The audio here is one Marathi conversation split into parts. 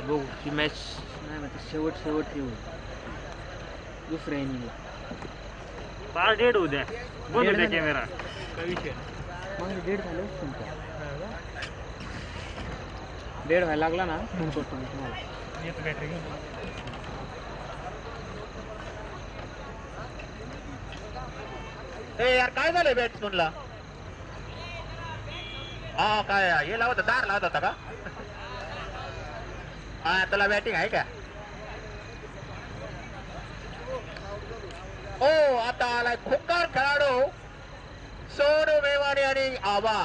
बघू ती मॅच नाही म्हणते शेवट हे होईल दुसऱ्या इनिंगला पार डेड होऊ द्या बंद होऊ द्या कॅमेरा काय विषय मग डेड झालं तुमचा डेड व्हायला लागला ना फोन करतो मी तुम्हाला येतो बॅटरी घेऊन ए यार काय झालंय बॅट्समनला हा काय हे लावत दार लावत होता का हा त्याला बॅटिंग आहे का हो आता आलाय खुंकार खेळाडू सोनू मेवाणी आणि आबा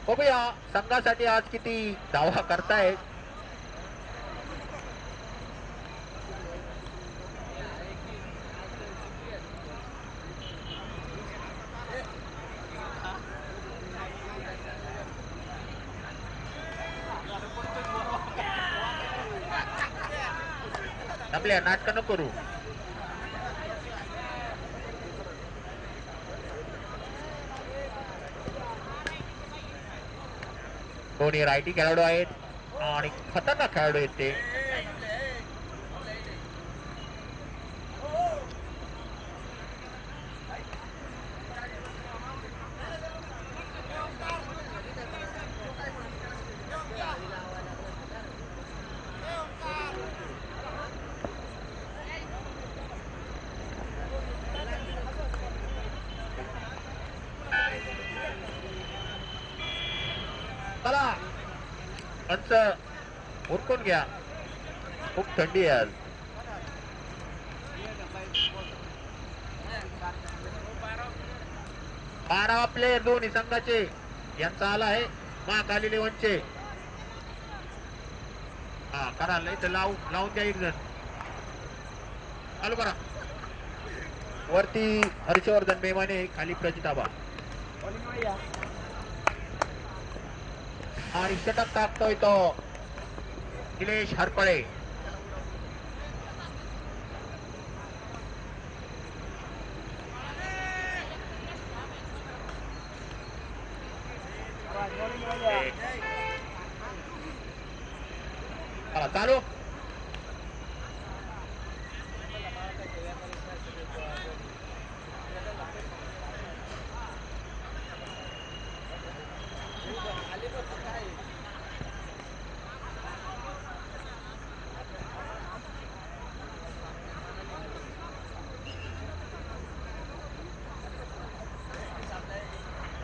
बघूया संघासाठी आज किती धावा करतायत आपल्या नाटक नको करू दोन्ही रायटी खेळाडू आहेत आणि खतरनाक खेळाडू आहेत ते चला पंच उरकून घ्या खूप थंडी आहे आज बारा प्लेयर दोन्ही संघाचे यांचा आला आहे महाकाली लेवनचे हा करा इथं लावून द्या एक जण चालू करा वरती हर्षवर्धन मेमाने खाली प्रजिताबा आणि षटक टाकतोय तो निलेश हरपळे चालू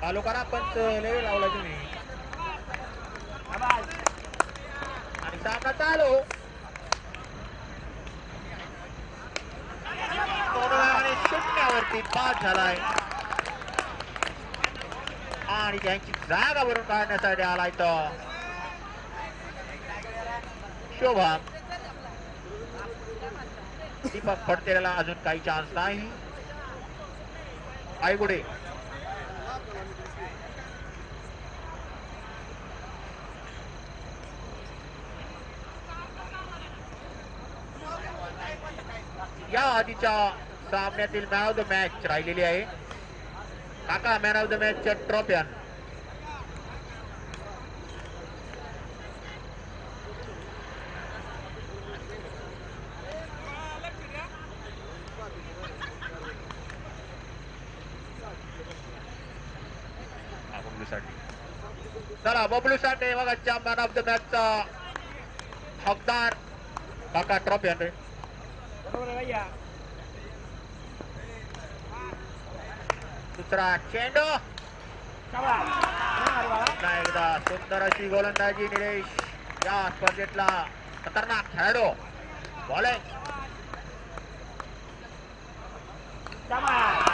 चालू करा पंच लेवे लावला तुम्ही आणि सामना चालू शून्यावरती 5 झालाय आणि त्यांची जागा भरून काढण्यासाठी आलाय तो शोभा दीपक फडतेला अजून काही चान्स नाही आईगुडे या आधीच्या सामन्यातील मॅन ऑफ द मॅच राहिलेली आहे काका मॅन ऑफ द मॅचच्या ट्रॉफ्या चला बबलू साठी बघा मॅन ऑफ द मॅचचा हकदार काका ट्रॉफ्या दुसरा चेंडू एकदा सुंदर अशी गोलंदाजी निलेश या स्पर्धेतला खतरनाक खेळाडू बॉलिंग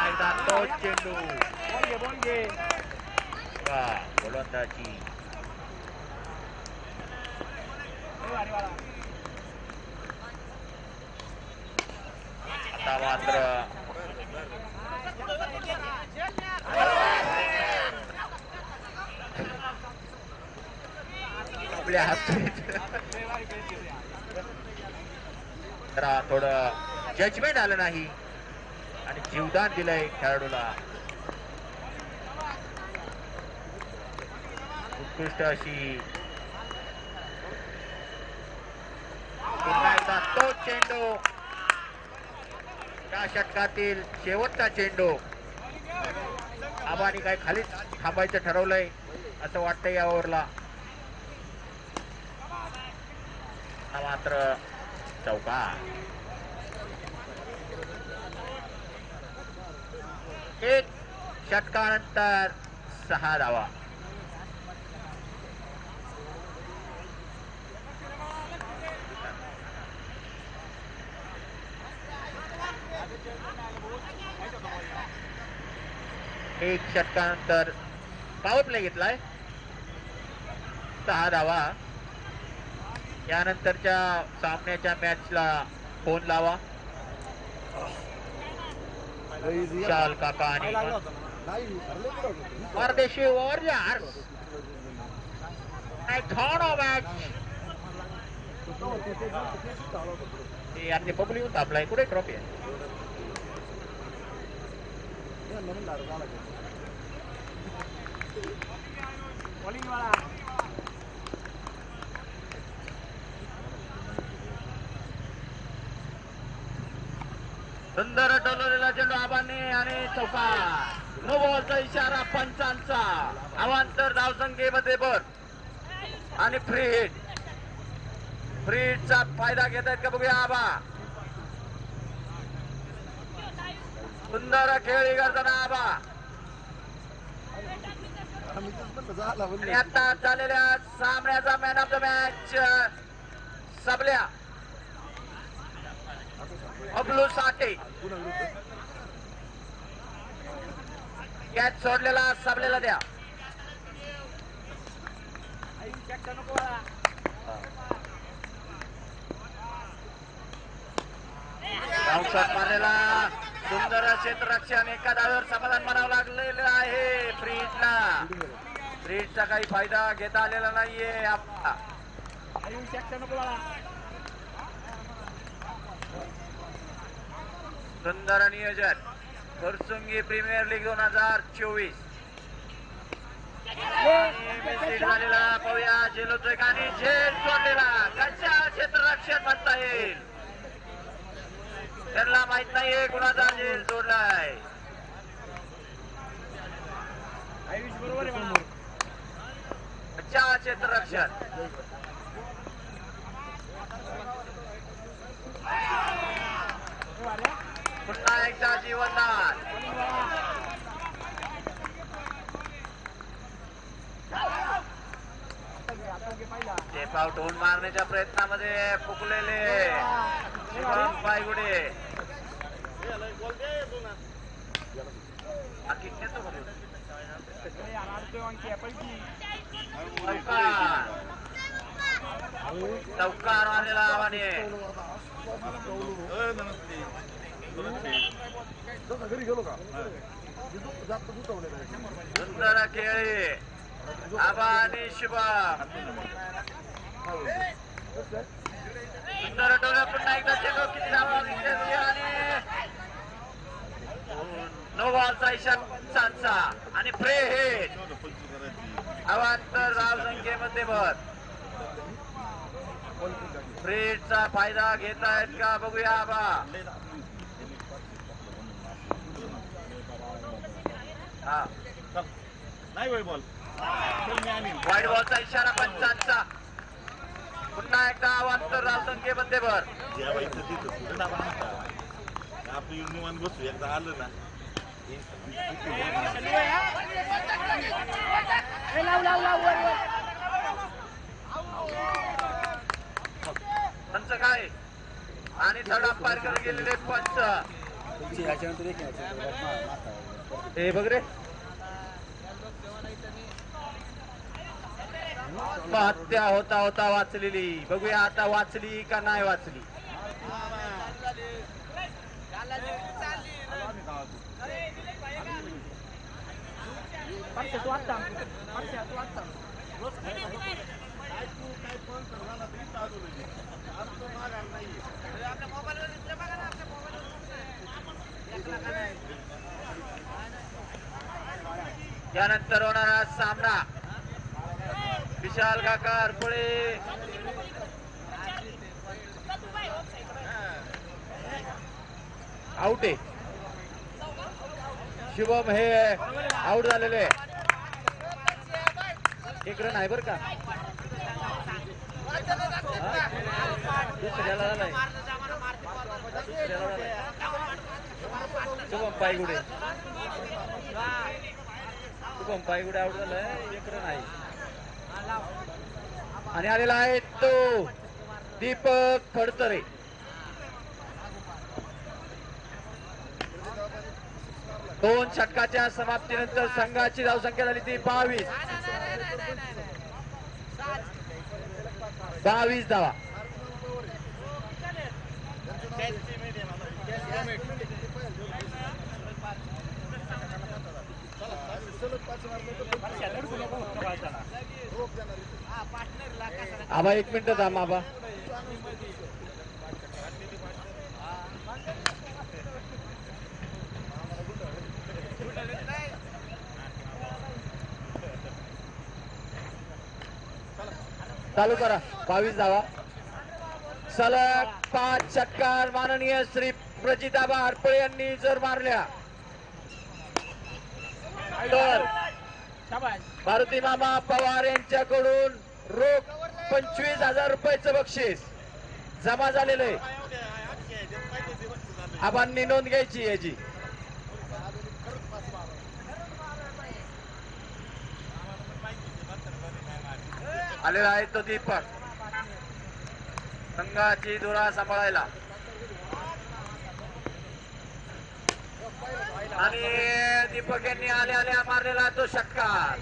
एकदा तोच चेंडू गोलंदाजी आता मात्र आपल्या हातात जरा थोडं जजमेंट आलं नाही आणि जीवदान दिलंय खेळाडूला उत्कृष्ट अशी चेंडू, या षटकातील शेवटचा चेंडू. आबानी काय खालीच थांबायचं ठरवलंय असं वाटतंय या ओव्हरला. मात्र चौकार. एक षटकानंतर 6 धावा. एक षटकानंतर पॉवर प्ले घेतलाय, 6 धावा. यानंतरच्या सामन्याच्या मॅचला फोन लावा. विशाल काका आणि परदेशी वॉरियर्स मॅच. ते पब्लिक येऊन तापलाय. कुठे ट्रॉफी आहे? सुंदर डोलवलेला चेंडू आबांनी आणि चौकार. नो बॉलचा इशारा पंचांचा. अवांतर धावसंख्येमध्ये भर आणि फ्री हिट. फ्री हिटचा फायदा घेत आहेत का बघूया आबा. सुंदर खेळी करताना आबा. आणि आता झालेल्या सामन्याचा मॅन ऑफ द मॅच सबल्या अबलू साठे. कॅच सोडलेला सबलेला द्या. शॉट मारलेला. सुंदर क्षेत्ररक्षण. एका धावेवर समाधान म्हणावं लागलेलं आहे फ्रीजला. फ्रीजचा काही फायदा घेता आलेला नाहीये आपला. सुंदर नियोजन. फुरसुंगी प्रीमियर लीग 2024 झालेला पाहूया. झेलतोय का आणि झेल सोडलेला. कशा क्षेत्ररक्षण म्हणता येईल त्यांना माहित नाहीये कुणाचा झेल सोडलाय. कशा क्षेत्ररक्षण. पुन्हा एकदा जीवनदान. टेप आउट होऊन मारण्याच्या प्रयत्नामध्ये फुकलेले शिवम पायगुडे. चौकार मारलेला आवाने. सुंदर खेळी आबा आणि शुभम. सुंदर डोळ्या. पुन्हा एकदा चेंडू. किती धावा आणि नो बॉलचा इशारा आणि फ्री हिट. अवांतर धावसंख्येमध्ये भर. फ्री हिटचा फायदा घेत आहेत का बघूया आबा. हा नाही वाईट बॉल. वाईट बॉलचा इशारा पंचांचा. पुन्हा एकदा अवांतर धावसंख्येमध्ये भर. आपलं युनिमान बसू एकदा आलं ना. पंच काय आणि थर्ड अंपायर कडे गेलेले पंच. हे बघ रे. हत्या होता होता वाचलेली. बघूया आता वाचली का नाही वाचली. यानंतर होणारा सामना विशाल काका अरपळे आउट आहे. शुभम हे आउट झालेले. एक रन आहे बर का. दुसऱ्याला झालाय. शुभम पायगुडे आउट झालाय. एक रन आहे आणि आलेला आहे तो दीपक फडतरे. दोन षटकाच्या समाप्तीनंतर संघाची धावसंख्या झाली ती 22 धावा. आबा 1 मिनिट थांब आबा. चालू करा. 22 धावा. सलग 5 षटकार माननीय श्री प्रजिताबा हरपळे यांनी जर मारल्या तर मारुती मामा पवार यांच्याकडून रोख 25,000 रुपयाचं बक्षीस जमा झालेलं आहे. आबांनी नोंद घ्यायची याची. आलेला आहे तो दीपक संघाची धुरा सांभाळायला. आणि दीपक यांनी आल्या मारलेला तो षटकार.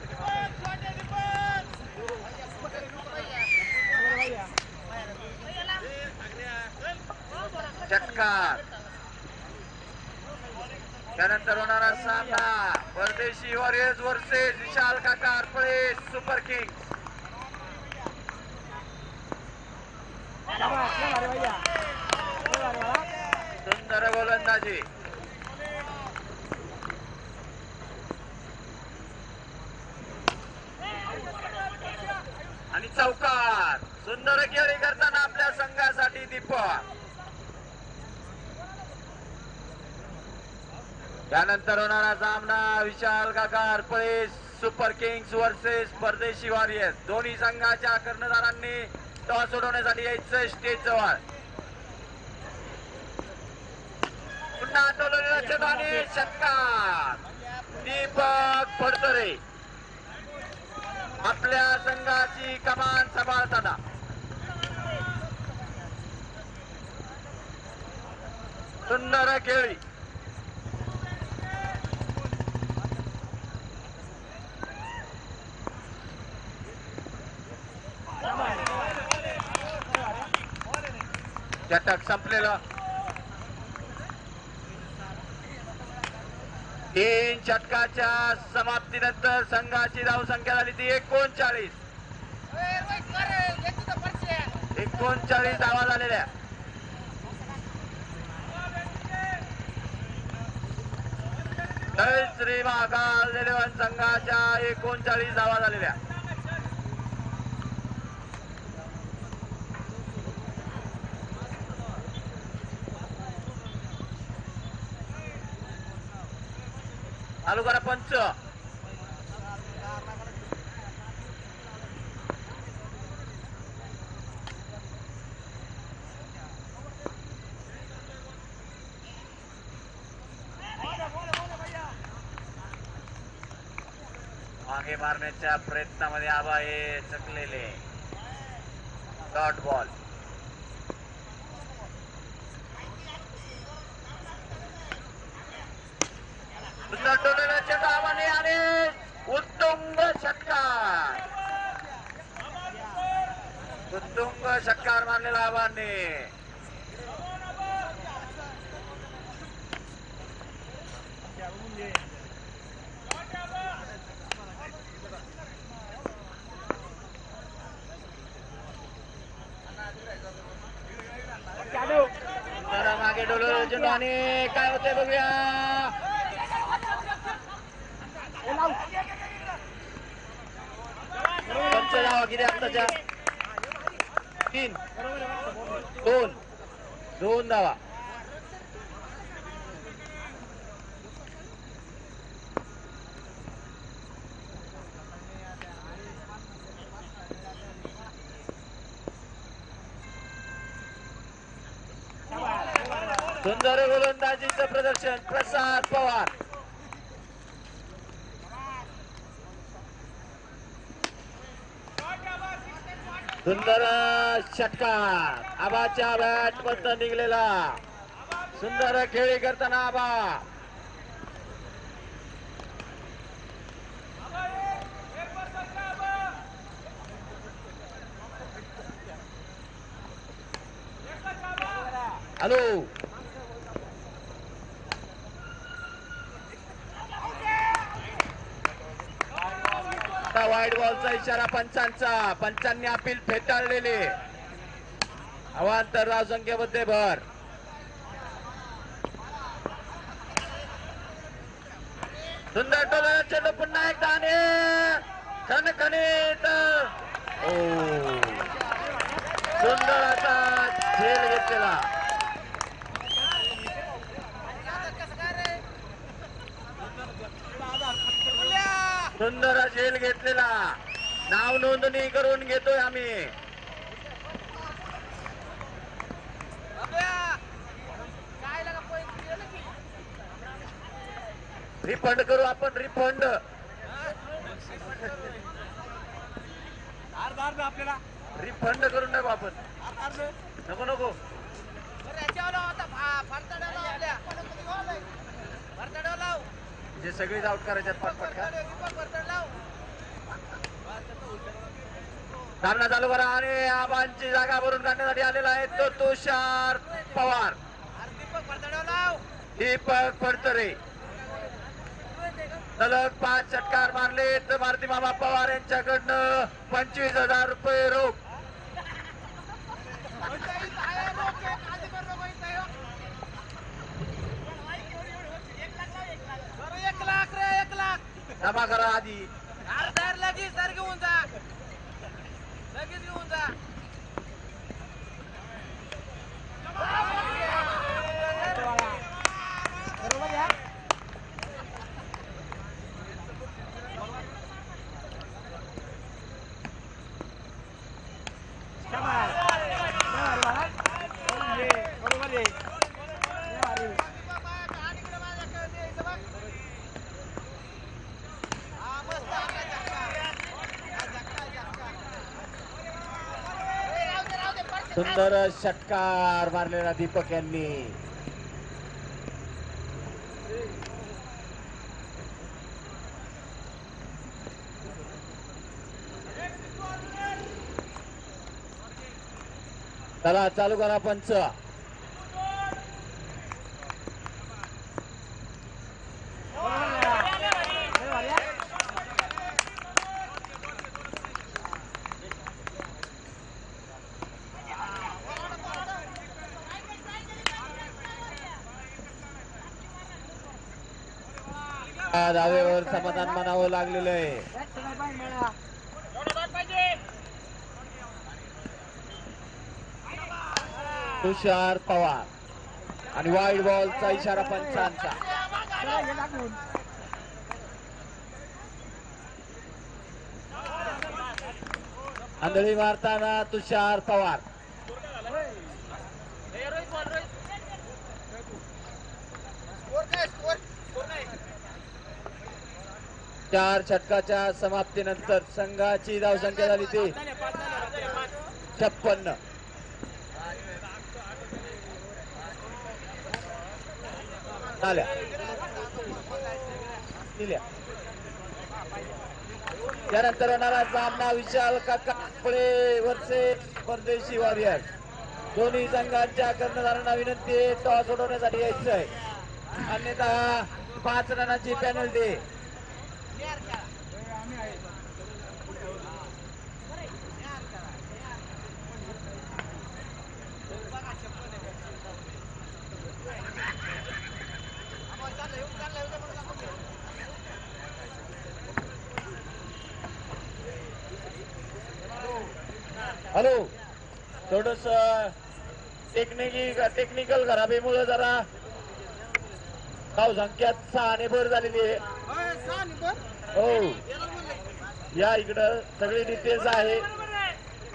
त्यानंतर होणारा सामना परदेशी वॉरियर्स वर्सेस विशाल काका हरपळे सुपर किंग्स. सुंदर गोलंदाजी. आणि चौकार. सुंदर खेळी करताना आपल्या संघासाठी दीपक. त्यानंतर होणारा सामना विशाल काका हरपळे सुपर किंग्स वर्सेस परदेशी वॉरियर्स. दोन्ही संघाच्या कर्णधारांनी टॉस उडवण्यासाठी यायचं स्टेज जवळ. पुन्हा टोललेला चेंडू आणि षटकार. दीपक फडतरे आपल्या संघाची कमान सांभाळताना. सुंदर खेळी. षटक संपलेलं. 3 षटकाच्या समाप्तीनंतर संघाची धावसंख्या झाली ती 39. 39 धावा झालेल्या. श्री महाकाल देलेवन संघाच्या 39 धावा झालेल्या. चालू करा पंच. मागे मारण्याच्या प्रयत्नामध्ये आबा हे चकलेले. Dot ball. आबाने आणि उत्तुंग षटकार. उत्तुंग षटकार मारलेला आबाने. मागे डोलर चेंडू आणि काय होते बघूया. पंच धावा किती आत्ताच्या 3 2 धावा. सुंदर गोलंदाजीचं प्रदर्शन प्रसाद पवार. सुंदर षटकार आबाच्या बॅट मधून निघलेला. सुंदर खेळी करताना आबा. हॅलो वाईट बॉलचा इशारा पंचांचा. पंचांनी अपील फेटाळलेले. अवांतर धावसंख्येमध्ये भर. सुंदर टोला चेंडू पुन्हा एकदा आणि खणखणीत. सुंदर असा झेल घेतलेला. सुंदर झेल घेतलेला. नाव नोंदणी करून घेतोय आम्ही. रिफंड करू आपण. रिफंड आपल्याला रिफंड करून टाकू आपण. नको नको जे सगळीच आउट करायच्यात पटपट का. सामना चालू करा. आणि आबांची जागा भरून काढण्यासाठी आलेला आहे तो तुषार पवार. दीपक फडतरे सलग 5 षटकार मारलेत. भारती मामा पवार यांच्याकडनं 25,000 रुपये रोख. जमा करा आधी. लगेच सर घेऊन जा. लगेच घेऊन जा. सुंदर षटकार मारलेला दीपक यांनी. चला चालू करा पंच. धावेवर समाधान मानावं लागलेलं आहे. तुषार पवार आणि वाईड बॉलचा इशारा पंचांचा. आंधळी मारताना तुषार पवार. चार षटकाच्या समाप्तीनंतर संघाची धावसंख्या झाली ती 56. त्यानंतर येणारा सामना विशाल काकापुळे वर्सेस परदेशी वॉरियर. दोन्ही संघांच्या कर्णधारांना विनंती आहे टॉस उडवण्यासाठी यायचं आहे. अन्यथा 5 रनाची पेनल्टी. हॅलो थोडस टेक्निकल खराबीमुळे जरा धावसंख्यात 6 ने भर झालेली आहे. हो या इकडं सगळी डिटेल्स आहे.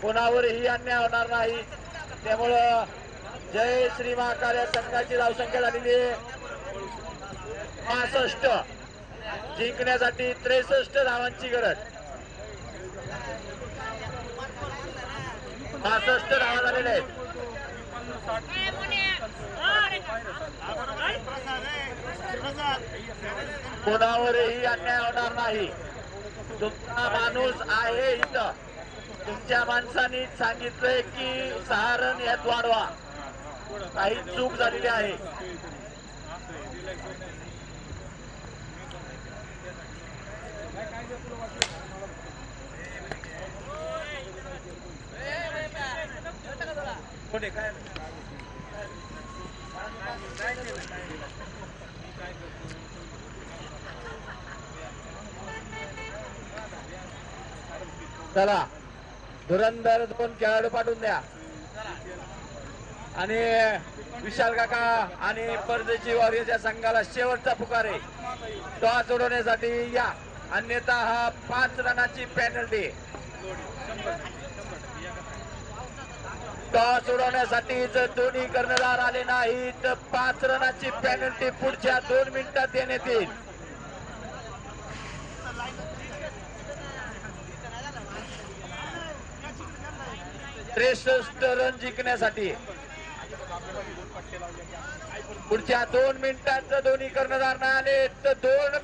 कोणावरही अन्याय होणार नाही. त्यामुळं जय श्री महाकाल या संघाची धावसंख्या झालेली आहे 65. जिंकण्यासाठी 63 धावांची गरज. 65 धावा झालेल्या आहेत. कोणावरही अन्याय होणार नाही. तुमचा माणूस आहे इथं. तुमच्या माणसांनी सांगितलंय की 6 रन यात वाढवा. काही चूक झालेली आहे. चला धुरंधर 2 खेळाडू पाठवून द्या आणि विशाल काका आणि परदेशी वॉरियरच्या संघाला शेवटचा पुकार आहे. टॉस उडवण्यासाठी या, अन्यथा हा 5 रनाची पेनल्टी. टॉस उडवण्यासाठी जर दोन्ही कर्णधार आले नाही तर 5 रनाची पेनल्टी पुढच्या 2 मिनिटात देण्यात येईल. त्रेसष्ट रन जिंकण्यासाठी पुढच्या 2 मिनिटात जर दोन्ही कर्णधार नाही आले तर 2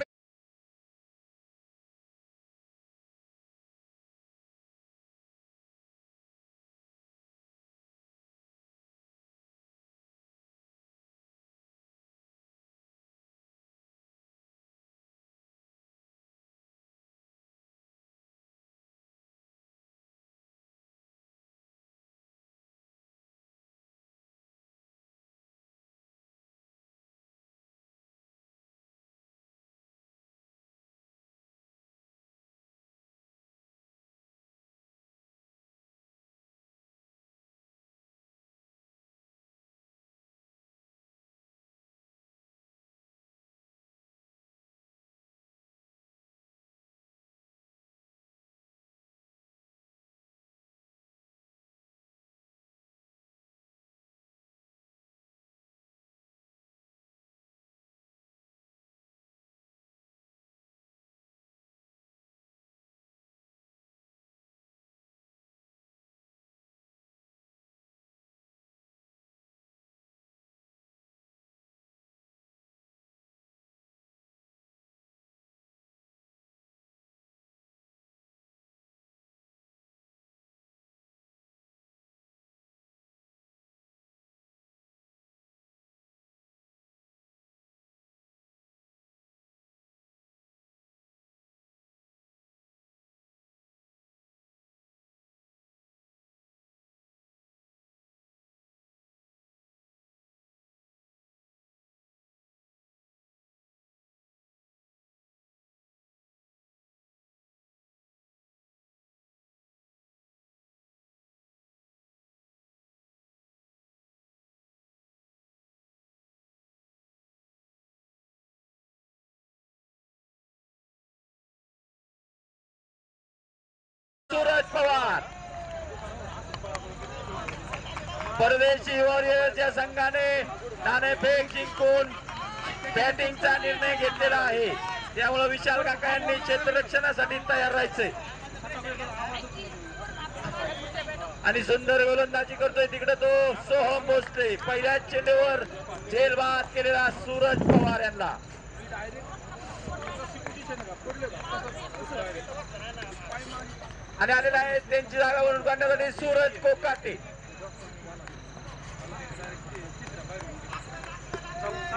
सूरज पवार. परदेशी वॉरियर्सच्या संघाने नाणेफेक जिंकून बॅटिंगचा निर्णय घेतलेला आहे. त्यामुळे विशाल काका यांनी क्षेत्ररक्षणासाठी तयार राहायचंय आणि सुंदर गोलंदाजी करतोय तिकडे तो सोहम भोसले. पहिल्याच चेंडूवर झेलबाद केलेला सूरज पवार यांना. आणि आलेला आहे त्यांची जागा वरून काढण्यासाठी सूरज कोकाटे.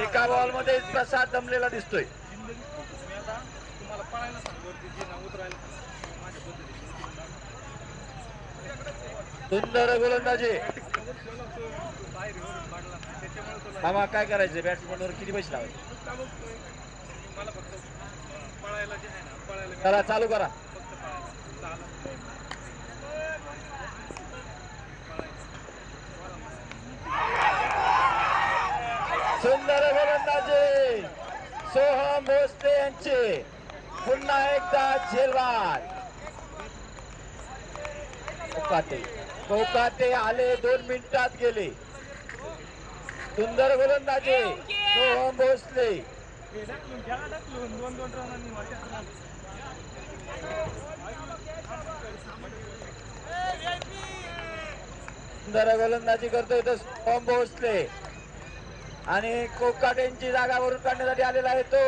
एका बॉल मध्ये प्रसाद दमलेला दिसतोय. सुंदर गोलंदाजी. मामा काय करायचं बॅट्समॅनवर किती पैसे लावायचे? चला चालू करा. सुंदर गोलंदाजी सोहम भोसले यांचे. पुन्हा एकदा झेलवाड. कोकाटे आले 2 मिनिटात गेले. सुंदर गोलंदाजी सोहम भोसले. सुंदर गोलंदाजी करतोय तो सोहम भोसले आणि कोकाटेंची जागा वरून काढण्यासाठी आलेला आहे तो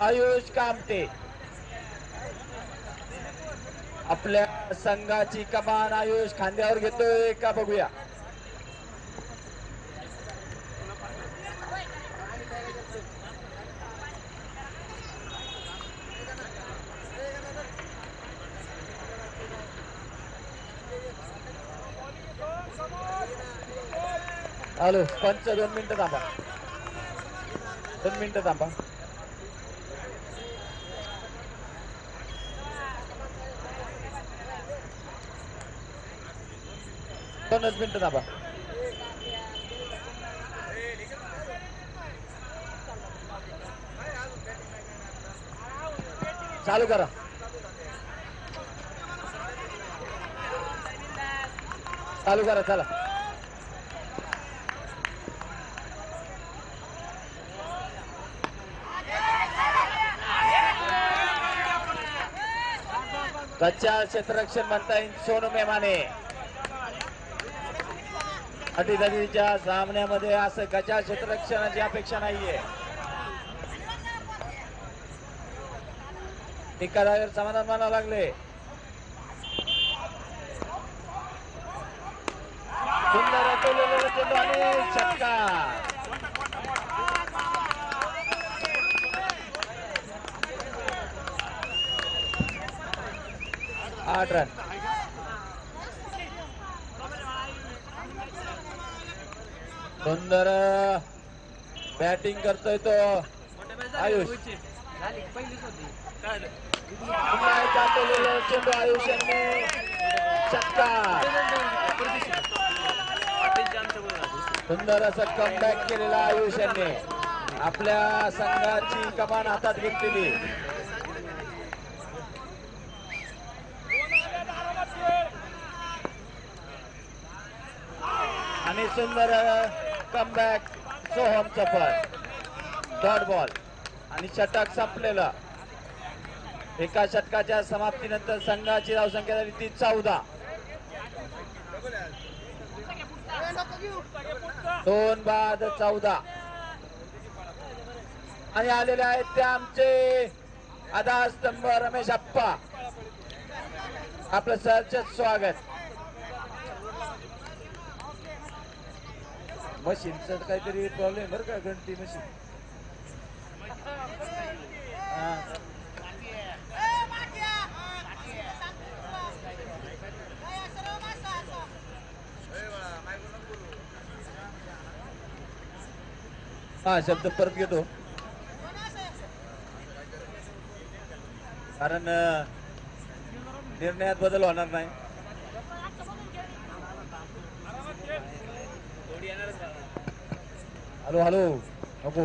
आयुष कामते. आपल्या संघाची कमान आयुष खांद्यावर घेतोय का बघूया. हॅलो पंच 2 मिनिटं थांबा. 2 मिनिटं थांबा. दोनच मिनिटं थांबा. चालू करा. चालू करा चला. कच्च्या क्षेत्ररक्षण म्हणता येईल सोनू मेमाने. अटीतटीच्या सामन्यामध्ये असं कच्च्या क्षेत्ररक्षणाची अपेक्षा नाहीये. निकालावर समाधान मानावं लागले. सुंदर चेंडू आणि षटकार. 8 रन. सुंदर बॅटिंग करतोय तो आयुष. चेंडू आयुष यांनी षटकार. सुंदर असं कमबॅक केलेला आयुष यांनी. आपल्या संघाची कमान हातात घेतलेली. आणि सुंदर कमबॅक सोहमचं पण डॉट बॉल आणि षटक संपलेलं. एका षटकाच्या समाप्तीनंतर संघाची धावसंख्या झाली ती 14. 2 बाद 14. आणि आलेले आहेत ते आमचे आधारस्तंभ रमेश आप्पा. आपलं सहर्ष स्वागत. मशीनचं काहीतरी प्रॉब्लेम बरं का. घंटी मशीन. हा शब्द परत घेतो कारण निर्णयात बदल होणार नाही. हॅलो हॅलो नको.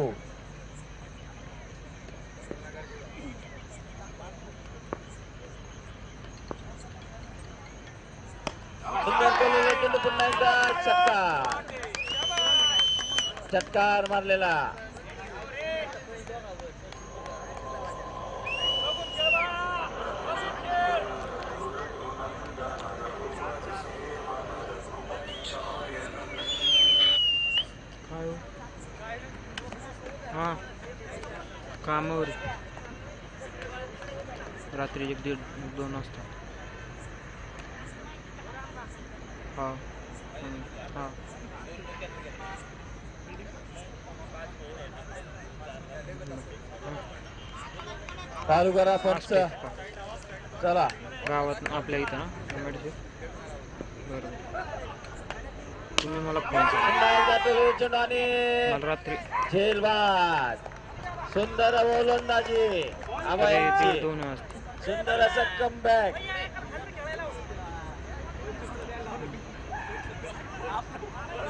सुंदर पुन्हा एकदा षटकार. षटकार मारलेला. हा कामावर रात्री 1-1-2 वाजता. हा हा चालू करा पंच. चला गावात आपल्या इथं ना मेडिसिन. बरोबर तुम्ही मला फोन करा. मला रात्री झेलबाद. सुंदर गोलंदाजी 2 वाजता. सुंदर असं कमबॅक.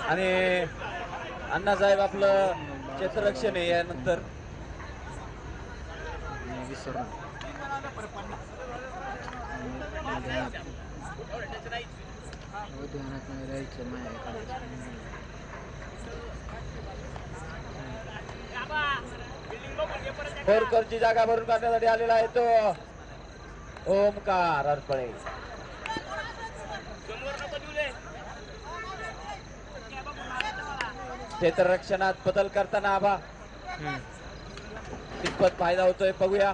आणि अण्णासाहेब आपलं क्षेत्ररक्षण आहे यानंतर. ध्यानात नाही राहायचं माझ्या. बोरकरची जागा भरून काढण्यासाठी आलेला आहे तो ओमकार अरपळे. क्षेत्ररक्षणात बदल करताना आबा कितपत फायदा होतोय बघूया.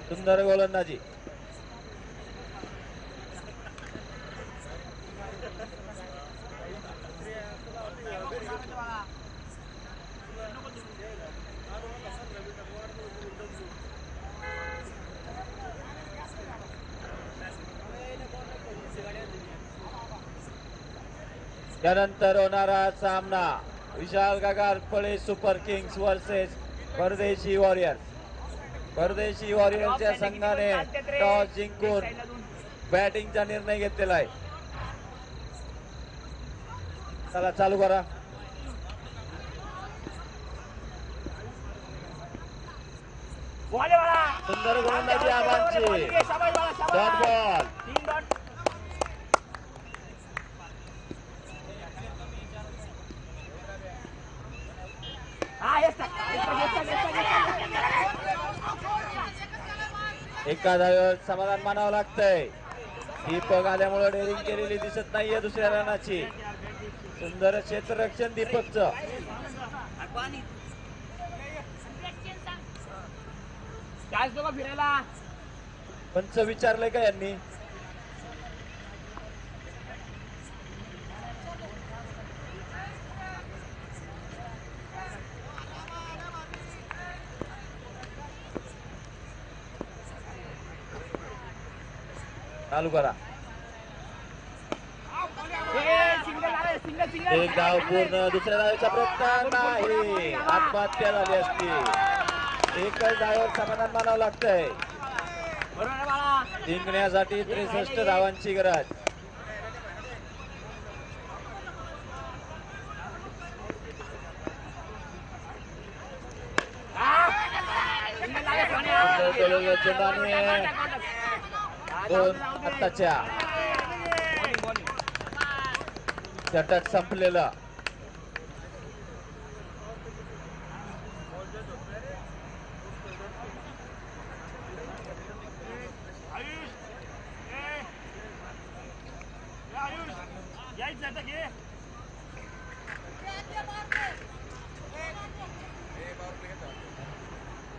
सुंदर गोलंदाजी. त्यानंतर होणारा सामना विशाल गागार फळे सुपर किंग्स वर्सेस परदेशी वॉरियर्स. परदेशी वॉरियर्सच्या संघाने टॉस जिंकून बॅटिंगचा निर्णय घेतलेला आहे. चला चालू करा. सुंदर गोलंदाजी आबांची. Dot ball. एका धावेवर समाधान मानावं लागतंय. दीपक आल्यामुळे डेअरिंग केलेली दिसत नाहीये दुसऱ्या रनाची. सुंदर क्षेत्ररक्षण दीपकचं. पंच विचारलंय का यांनी? चालू करा. एक धाव पूर्ण. दुसऱ्या धावेचा प्रयत्न नाही. आत्महत्या झाली असती. एकच धावेवर समाधान मानावं लागतंय. जिंकण्यासाठी 63 धावांची गरज. दोन आत्ताच्या षटक संपलेलं.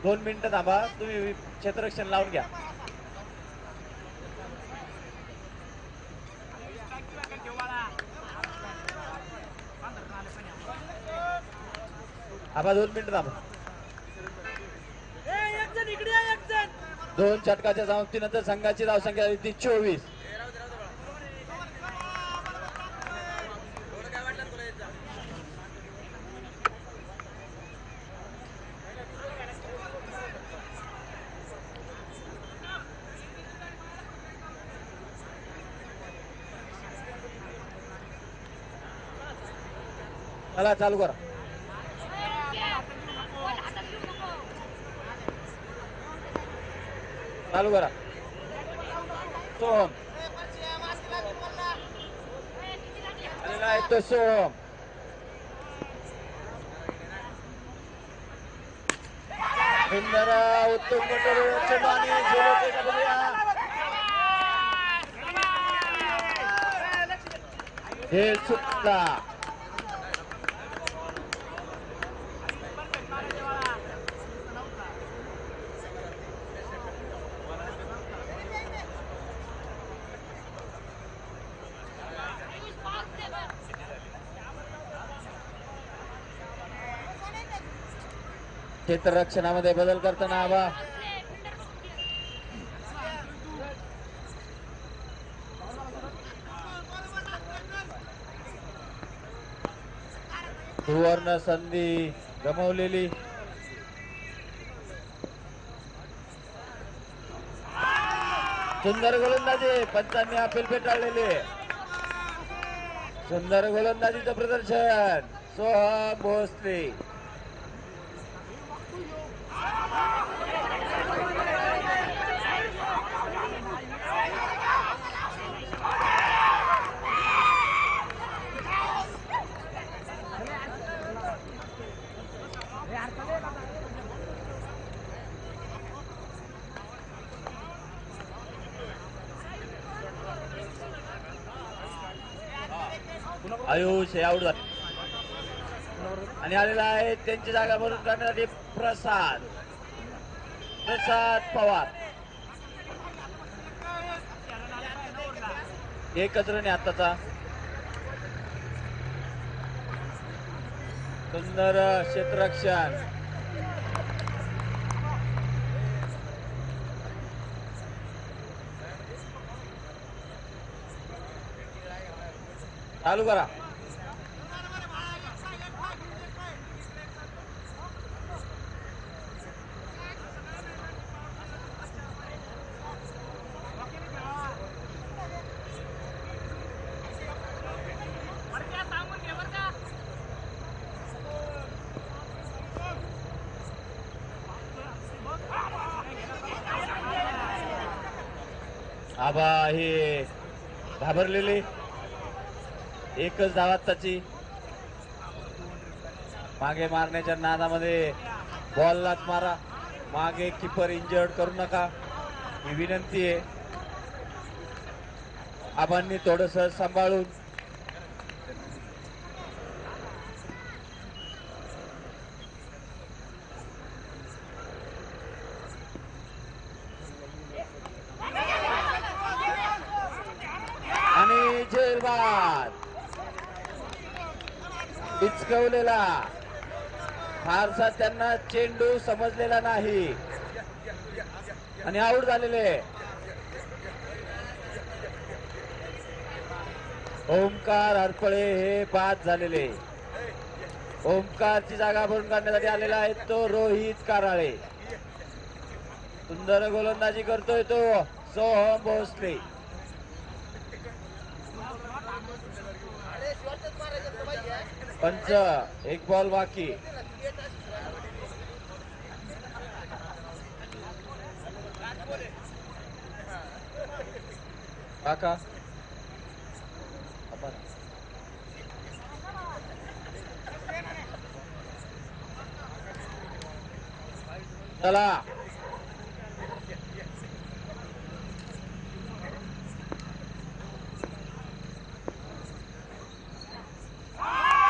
दोन मिनिटं थांबा. तुम्ही क्षेत्ररक्षण लावून घ्या. आबा 2 मिनिटं थांबा. 2 षटकाच्या समाप्तीनंतर संघाची धावसंख्या 24. चला चालू करा. चालू करा. सोहम आलेला आहे तो सोहम. सुंदर उत्तम चेंडू आणि झेलवतोय बघूया. झेल सुटला. क्षेत्ररक्षणामध्ये बदल करताना आबा. सुवर्ण संधी गमावलेली. सुंदर गोलंदाजी. पंचांनी अपील फेटाळलेली. सुंदर गोलंदाजीचं प्रदर्शन सोहम भोसले. आयुष हे आउट झाले आणि आलेला आहे त्यांची जागा भरून काढण्यासाठी प्रसाद पवार. एकच रन आहे आताचा. सुंदर क्षेत्ररक्षण. चालू करा. आबा हे घाबरलेले. एकच धावात त्याची. मागे मारण्याच्या नादामध्ये बॉललाच मारा. मागे किपर इंजर्ड करू नका ही विनंती आहे. आबांनी थोडस सांभाळून. आणि झेलबाद इचकवलेला. फारसा त्यांना चेंडू समजलेला नाही आणि आऊट झालेले. ओमकार हरपळे हे बाद झालेले. ओमकारची जागा भरून काढण्यासाठी आलेला आहे तो रोहित काराळे. सुंदर गोलंदाजी करतोय तो सोहम भोसले. पंच एक बॉल बाकी. काका चला.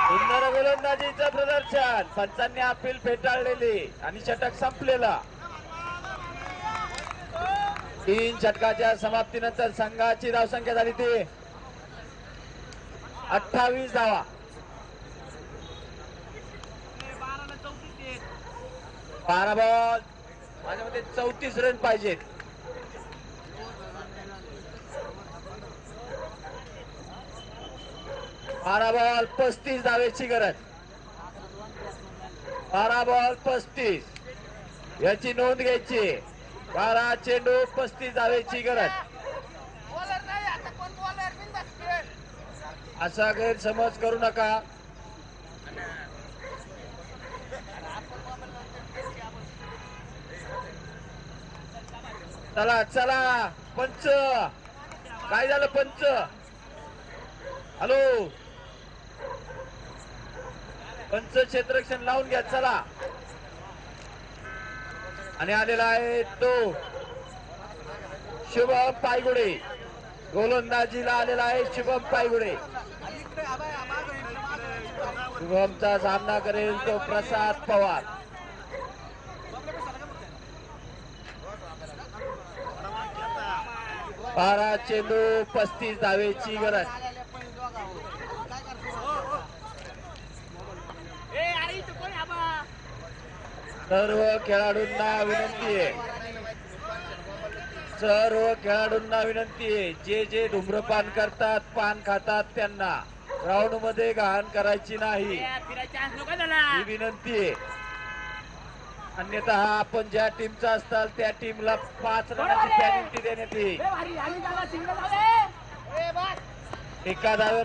सुंदर गोलंदाजीचं प्रदर्शन. पंचांनी अपील फेटाळलेली आणि षटक संपलेला. 3 षटकाच्या समाप्तीनंतर संघाची धावसंख्या झाली ती 28 धावा. 12 बॉल. माझ्या मते 34 रन पाहिजेत. 12 बॉल 35 धावेची गरज. 12 बॉल 35 याची नोंद घ्यायची. 12 चेंडू 35 धावेची गरज. असा गैरसमज करू नका. चला चला. पंच काय झालं पंच. हॅलो पंच क्षेत्ररक्षण लावून घ्या. चला. आणि आलेला आहे तो शुभम पायगुडे. गोलंदाजीला आलेला आहे शुभम पायगुडे. शुभमचा सामना करेल तो प्रसाद पवार. 12 चेंडू 35 धावेची गरज. सर्व खेळाडूंना विनंती आहे. सर्व खेळाडूंना विनंती आहे. जे जे धूम्रपान करतात पान खातात त्यांना ग्राउंड मध्ये घाण करायची नाही ही विनंती आहे. अन्यथा आपण ज्या टीमचा असताल त्या टीमला 5 रनाची पेनल्टी देण्यात येईल. एका धावेवर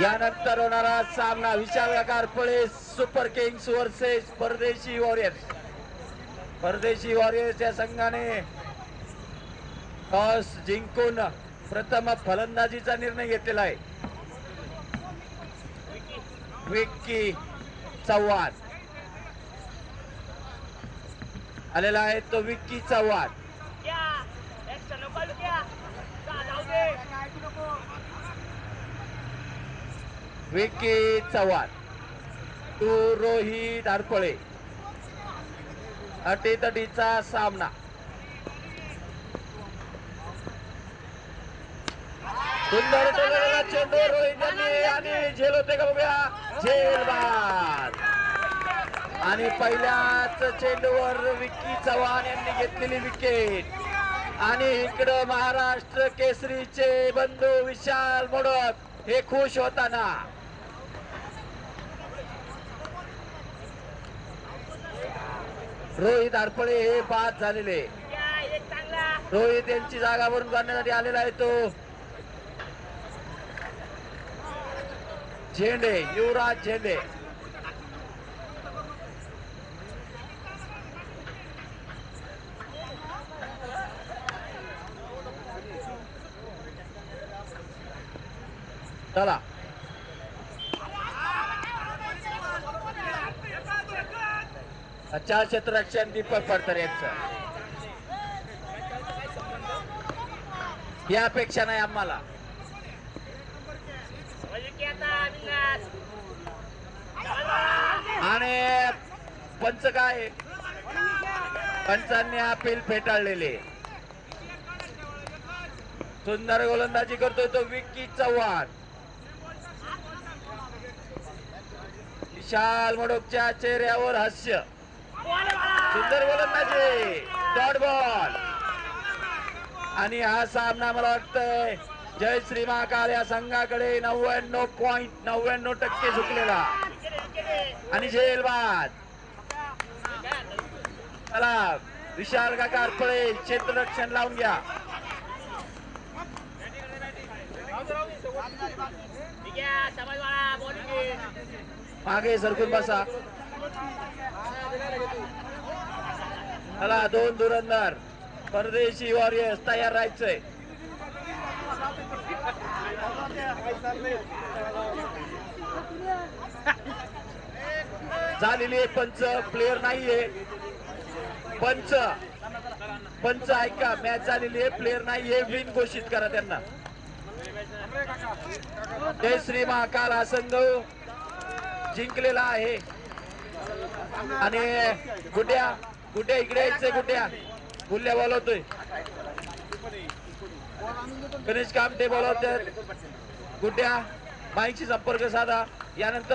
यानंतर होणारा सामना विशाळाकार पळे सुपर किंग्स वर्सेस परदेशी वॉरियर्स. परदेशी वॉरियर्स या संघाने टॉस जिंकून प्रथम फलंदाजीचा निर्णय घेतलेला आहे. विक्की चव्हाण आलेला आहे, तो विक्की चव्हाण. विक्की चव्हाण टू रोहित हरपळे. अटीतटीचा सामना. सुंदर टोललेला चेंडू रोहित यांनी आणि झेल होते का बघूया, झेल बाद. आणि पहिल्याच चेंडूवर विक्की चव्हाण यांनी घेतलेली विकेट. आणि इकडं महाराष्ट्र केसरीचे बंधू विशाल मोडक हे खुश होताना. रोहित हरपळे हे बाद झालेले. रोहित यांची जागा भरून काढण्यासाठी आलेला आहे तो झेंडे, युवराज झेंडे. चला चार क्षेत्ररक्षण दीपक पडतर यांचं. ही अपेक्षा नाही आम्हाला. आणि पंच काय, पंचांनी अपील फेटाळलेले. सुंदर गोलंदाजी करतोय तो विक्की चव्हाण. विशाल मोडकच्या चेहऱ्यावर हास्य. सुंदर गोलंदाजी, डॉट बॉल. आणि हा सामना मला वाटतंय जय श्री महाकाल या संघाकडे 99.99% झुकलेला. आणि झेल बाद. चला विशाल काका हरपळे क्षेत्ररक्षण लावून घ्या. मागे सरकून बसा. चला दोन धुरंधर परदेशी वॉरियर्स तयार राहायचंय. झालेली आहे पंच, प्लेयर नाहीये. पंच ऐका, मॅच झालेली आहे, प्लेयर नाहीये, विन घोषित करा त्यांना. जय श्री महाकाल हा संघ जिंकलेला आहे. आणि गुड्या इकडे यायचंय. गुल्ल्या बोलवतोय, गणेश कामटे बोलवतात. गुड्या माईकशी संपर्क साधा. यानंतर